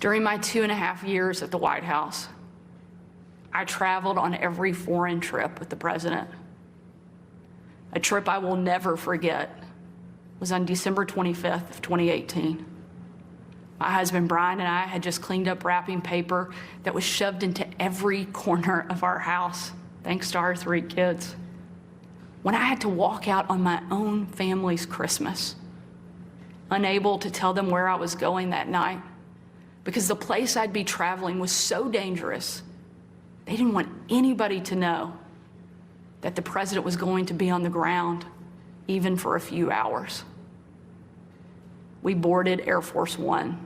During my 2.5 years at the White House, I traveled on every foreign trip with the president. A trip I will never forget was on December 25th of 2018. My husband Brian and I had just cleaned up wrapping paper that was shoved into every corner of our house, thanks to our 3 kids. When I had to walk out on my own family's Christmas, unable to tell them where I was going that night, because the place I'd be traveling was so dangerous, they didn't want anybody to know that the president was going to be on the ground, even for a few hours. We boarded Air Force One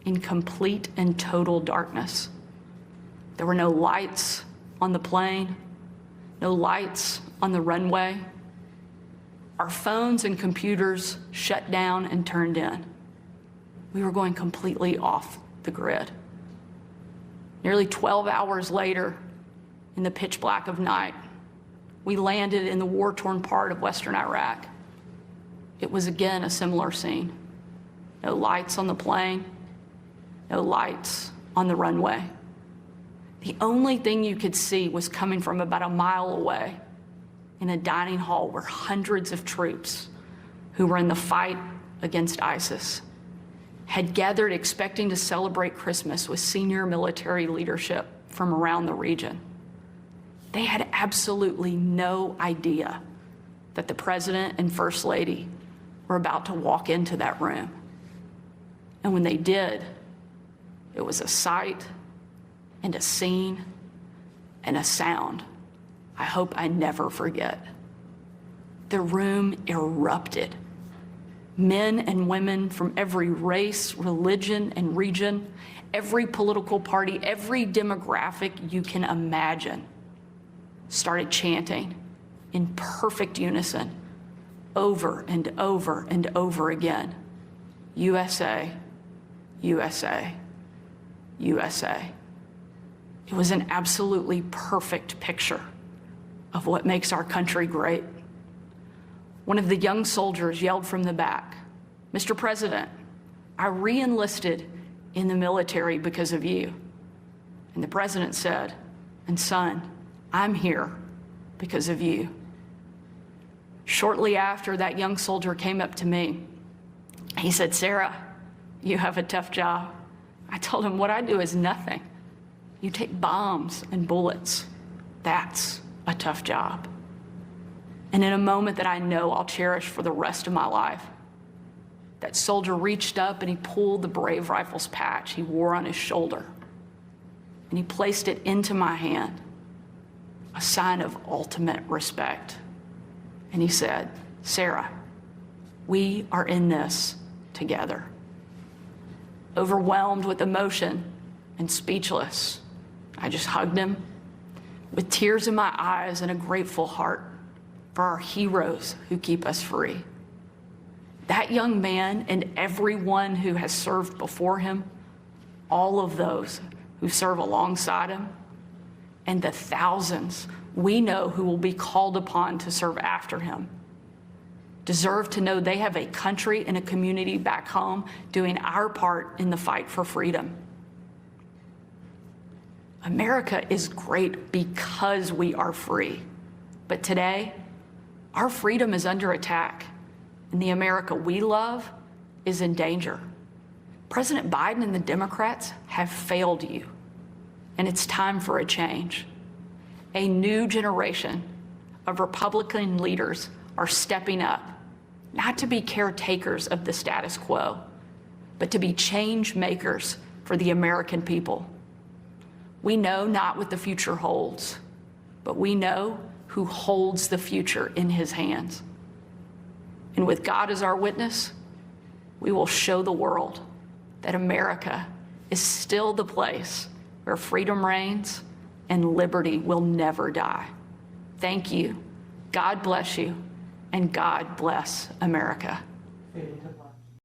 in complete and total darkness. There were no lights on the plane, no lights on the runway. Our phones and computers shut down and turned in. We were going completely off the grid. Nearly 12 hours later, in the pitch black of night, we landed in the war-torn part of Western Iraq. It was again a similar scene. No lights on the plane, no lights on the runway. The only thing you could see was coming from about a mile away in a dining hall where hundreds of troops who were in the fight against ISIS had gathered expecting to celebrate Christmas with senior military leadership from around the region. They had absolutely no idea that the president and first lady were about to walk into that room. And when they did, it was a sight and a scene and a sound I hope I never forget. The room erupted. Men and women from every race, religion, and region, every political party, every demographic you can imagine, started chanting in perfect unison over and over and over again, USA, USA, USA. It was an absolutely perfect picture of what makes our country great. One of the young soldiers yelled from the back, "Mr. President, I re-enlisted in the military because of you." And the president said, "And son, I'm here because of you." Shortly after, that young soldier came up to me. He said, "Sarah, you have a tough job." I told him, "What I do is nothing. You take bombs and bullets. That's a tough job." And in a moment that I know I'll cherish for the rest of my life, that soldier reached up and he pulled the Brave Rifles patch he wore on his shoulder, and he placed it into my hand, a sign of ultimate respect. And he said, "Sarah, we are in this together." Overwhelmed with emotion and speechless, I just hugged him with tears in my eyes and a grateful heart for our heroes who keep us free. That young man and everyone who has served before him, all of those who serve alongside him, and the thousands we know who will be called upon to serve after him, deserve to know they have a country and a community back home doing our part in the fight for freedom. America is great because we are free. But today, our freedom is under attack, and the America we love is in danger. President Biden and the Democrats have failed you, and it's time for a change. A new generation of Republican leaders are stepping up, not to be caretakers of the status quo, but to be change makers for the American people. We know not what the future holds, but we know who holds the future in his hands. And with God as our witness, we will show the world that America is still the place where freedom reigns and liberty will never die. Thank you. God bless you, and God bless America.